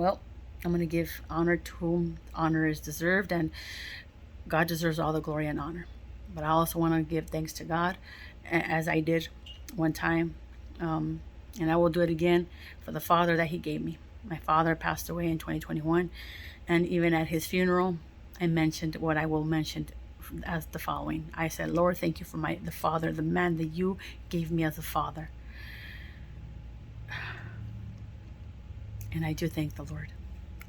well, I'm going to give honor to whom honor is deserved, and God deserves all the glory and honor. But I also want to give thanks to God, as I did one time, and I will do it again, for the father that He gave me. My father passed away in 2021, and even at his funeral, I mentioned what I will mention as the following. I said, Lord, thank you for the father, the man that you gave me as a father. And I do thank the Lord.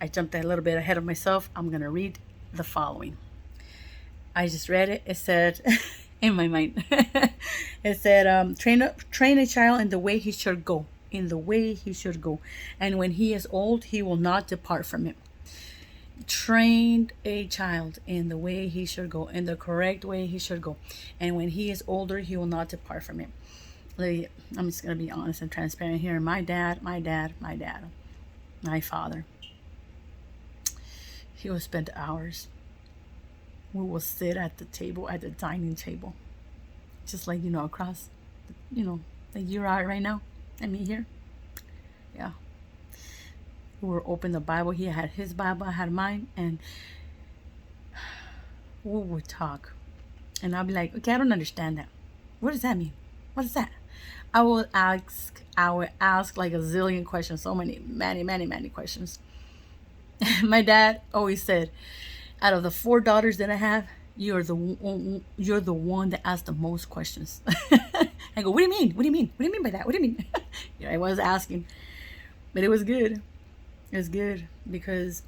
I jumped a little bit ahead of myself. I'm going to read the following. I just read it. It said, in my mind, it said, train a child in the way he should go, in the way he should go. And when he is old, he will not depart from it. Train a child in the way he should go, in the correct way he should go. And when he is older, he will not depart from it. I'm just going to be honest and transparent here. My father, he would spend hours. We will sit at the table, at the dining table, just like, across, like you're out right now, and me here. Yeah. We would open the Bible. He had his Bible, I had mine, and we would talk. And I'll be like, okay, I don't understand that. What does that mean? What is that? I would ask like a zillion questions, so many questions. My dad always said, out of the 4 daughters that I have, you're the one that asks the most questions. I go, what do you mean? What do you mean? What do you mean by that? What do you mean? I was asking, but it was good. It was good because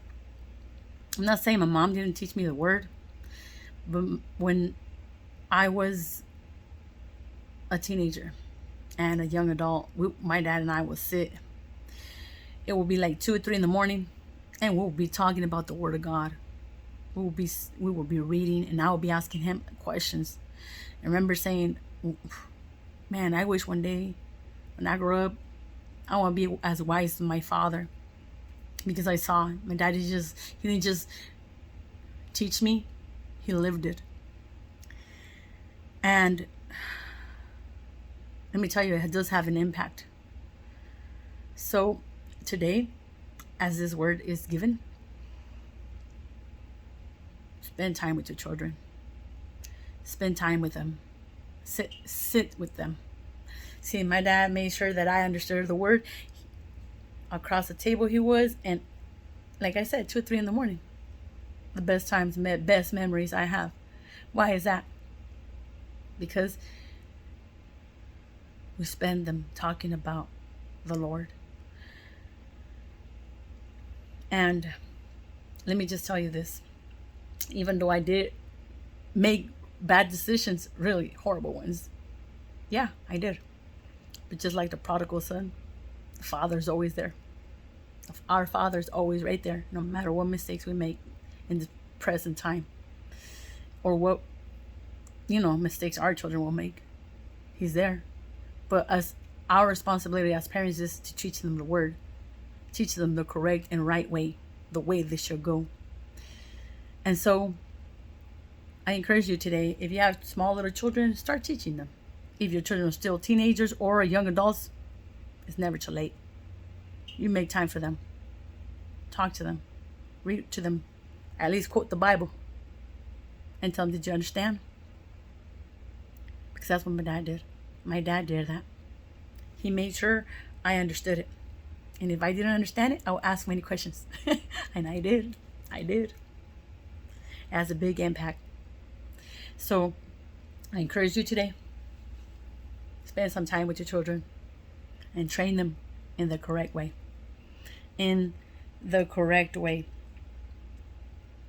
I'm not saying my mom didn't teach me the word, but when I was a teenager and a young adult, my dad and I would sit. It would be like 2 or 3 in the morning, and we'll be talking about the Word of God. We will be reading, and I will be asking him questions. I remember saying, man, I wish one day when I grow up, I want to be as wise as my father. Because I saw my dad, he didn't just teach me, he lived it. And let me tell you, it does have an impact. So today, as this word is given, spend time with your children. Spend time with them. Sit with them. See, my dad made sure that I understood the word. Across the table he was, and like I said, 2 or 3 in the morning. The best times, best memories I have. Why is that? Because we spend them talking about the Lord. And let me just tell you this. Even though I did make bad decisions, really horrible ones. Yeah, I did. But just like the prodigal son, the Father's always there. Our Father's always right there, no matter what mistakes we make in the present time. Or what, mistakes our children will make. He's there. But our responsibility as parents is to teach them the word. Teach them the correct and right way, the way they should go. And so I encourage you today, if you have small little children, start teaching them. If your children are still teenagers or young adults, it's never too late. You make time for them. Talk to them. Read to them. At least quote the Bible. And tell them, did you understand? Because that's what my dad did. My dad did that. He made sure I understood it. And if I didn't understand it, I would ask many questions. And I did. It has a big impact. So I encourage you today, spend some time with your children and train them in the correct way. In the correct way.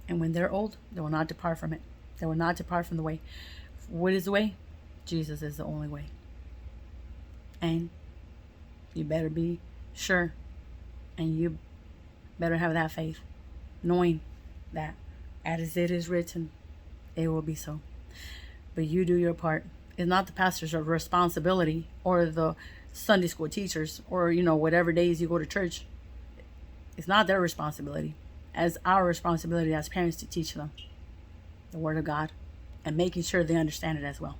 And when they're old, they will not depart from it. They will not depart from the way. What is the way? Jesus is the only way. And you better be sure, and you better have that faith, knowing that as it is written, it will be so. But you do your part. It's not the pastor's responsibility, or the Sunday school teachers, or whatever days you go to church. It's not their responsibility. As our responsibility as parents to teach them the Word of God and making sure they understand it as well.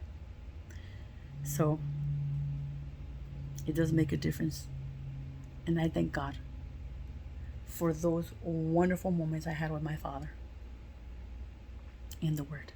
So it does make a difference. And I thank God for those wonderful moments I had with my father in the Word.